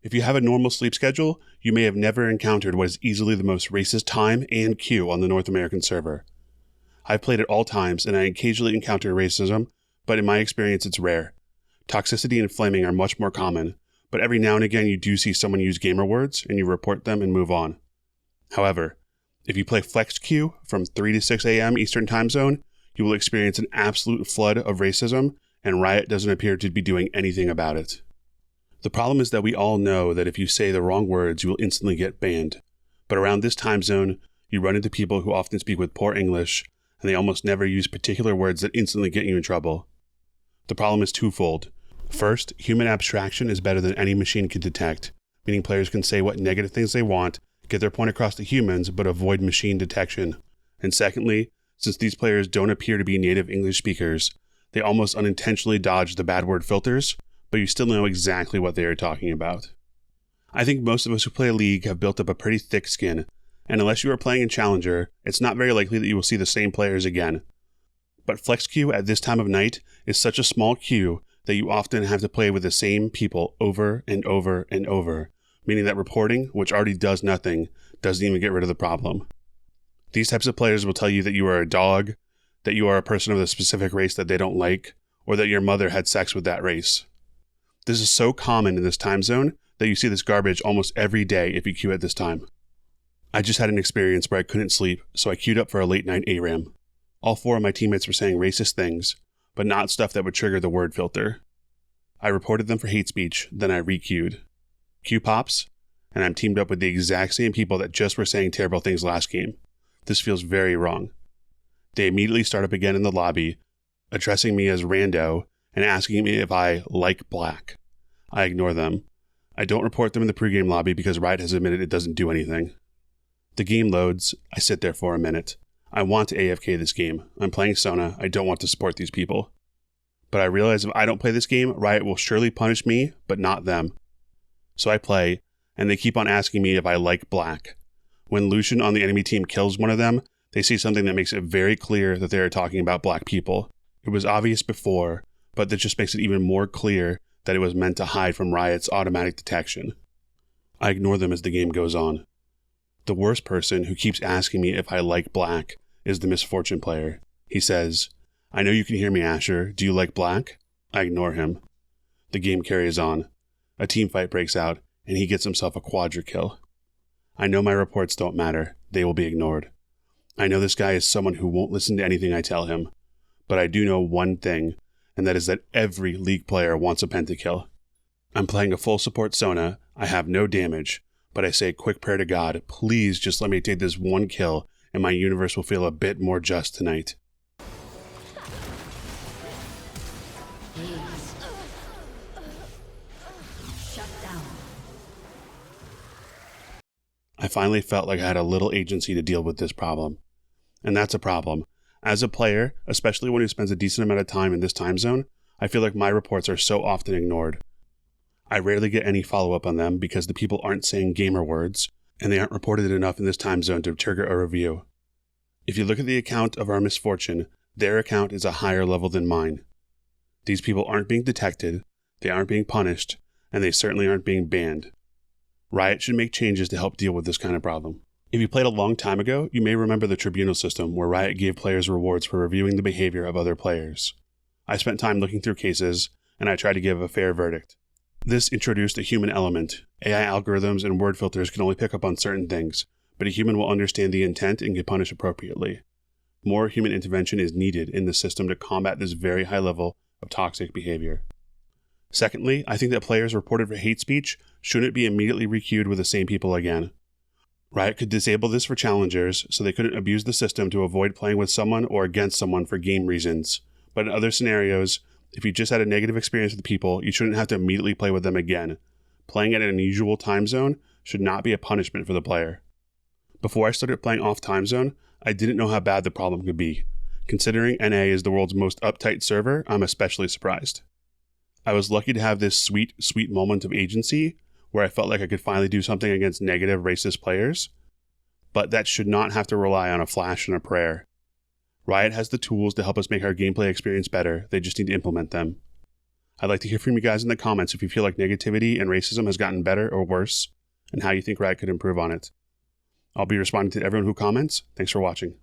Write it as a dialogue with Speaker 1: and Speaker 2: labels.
Speaker 1: If you have a normal sleep schedule, you may have never encountered what is easily the most racist time and queue on the North American server. I've played at all times, and I occasionally encounter racism, but in my experience it's rare. Toxicity and flaming are much more common, but every now and again you do see someone use gamer words, and you report them and move on. However, if you play Flex Queue from 3 to 6 a.m. Eastern Time Zone, you will experience an absolute flood of racism, and Riot doesn't appear to be doing anything about it. The problem is that we all know that if you say the wrong words, you will instantly get banned. But around this time zone, you run into people who often speak with poor English, and they almost never use particular words that instantly get you in trouble. The problem is twofold. First, human abstraction is better than any machine can detect, meaning players can say what negative things they want, get their point across to humans, but avoid machine detection. And secondly, since these players don't appear to be native English speakers, they almost unintentionally dodge the bad word filters, but you still know exactly what they are talking about. I think most of us who play League have built up a pretty thick skin, and unless you are playing in Challenger, it's not very likely that you will see the same players again. But Flex Queue at this time of night is such a small queue that you often have to play with the same people over and over and over, meaning that reporting, which already does nothing, doesn't even get rid of the problem. These types of players will tell you that you are a dog, that you are a person of a specific race that they don't like, or that your mother had sex with that race. This is so common in this time zone that you see this garbage almost every day if you queue at this time. I just had an experience where I couldn't sleep, so I queued up for a late night ARAM. All 4 of my teammates were saying racist things, but not stuff that would trigger the word filter. I reported them for hate speech, then I re-queued. Queue pops, and I'm teamed up with the exact same people that just were saying terrible things last game. This feels very wrong. They immediately start up again in the lobby, addressing me as Rando, and asking me if I like black. I ignore them. I don't report them in the pregame lobby because Riot has admitted it doesn't do anything. The game loads. I sit there for a minute. I want to AFK this game. I'm playing Sona. I don't want to support these people. But I realize if I don't play this game, Riot will surely punish me, but not them. So I play, and they keep on asking me if I like black. When Lucian on the enemy team kills one of them, they see something that makes it very clear that they are talking about black people. It was obvious before, but that just makes it even more clear that it was meant to hide from Riot's automatic detection. I ignore them as the game goes on. The worst person who keeps asking me if I like black is the Misfortune player. He says, "I know you can hear me, Asher. Do you like black?" I ignore him. The game carries on. A team fight breaks out, and he gets himself a quadra kill. I know my reports don't matter. They will be ignored. I know this guy is someone who won't listen to anything I tell him. But I do know one thing, and that is that every League player wants a pentakill. I'm playing a full support Sona, I have no damage, but I say a quick prayer to God, please just let me take this one kill, and my universe will feel a bit more just tonight.
Speaker 2: Shut down.
Speaker 1: I finally felt like I had a little agency to deal with this problem. And that's a problem. As a player, especially one who spends a decent amount of time in this time zone, I feel like my reports are so often ignored. I rarely get any follow-up on them because the people aren't saying gamer words, and they aren't reported enough in this time zone to trigger a review. If you look at the account of our Misfortune, their account is a higher level than mine. These people aren't being detected, they aren't being punished, and they certainly aren't being banned. Riot should make changes to help deal with this kind of problem. If you played a long time ago, you may remember the tribunal system where Riot gave players rewards for reviewing the behavior of other players. I spent time looking through cases, and I tried to give a fair verdict. This introduced a human element. AI algorithms and word filters can only pick up on certain things, but a human will understand the intent and can punish appropriately. More human intervention is needed in the system to combat this very high level of toxic behavior. Secondly, I think that players reported for hate speech shouldn't be immediately requeued with the same people again. Riot could disable this for challengers so they couldn't abuse the system to avoid playing with someone or against someone for game reasons. But in other scenarios, if you just had a negative experience with people, you shouldn't have to immediately play with them again. Playing at an unusual time zone should not be a punishment for the player. Before I started playing off time zone, I didn't know how bad the problem could be. Considering NA is the world's most uptight server, I'm especially surprised. I was lucky to have this sweet moment of agency where I felt like I could finally do something against negative racist players, but that should not have to rely on a flash and a prayer. Riot has the tools to help us make our gameplay experience better, they just need to implement them. I'd like to hear from you guys in the comments if you feel like negativity and racism has gotten better or worse, and how you think Riot could improve on it. I'll be responding to everyone who comments. Thanks for watching.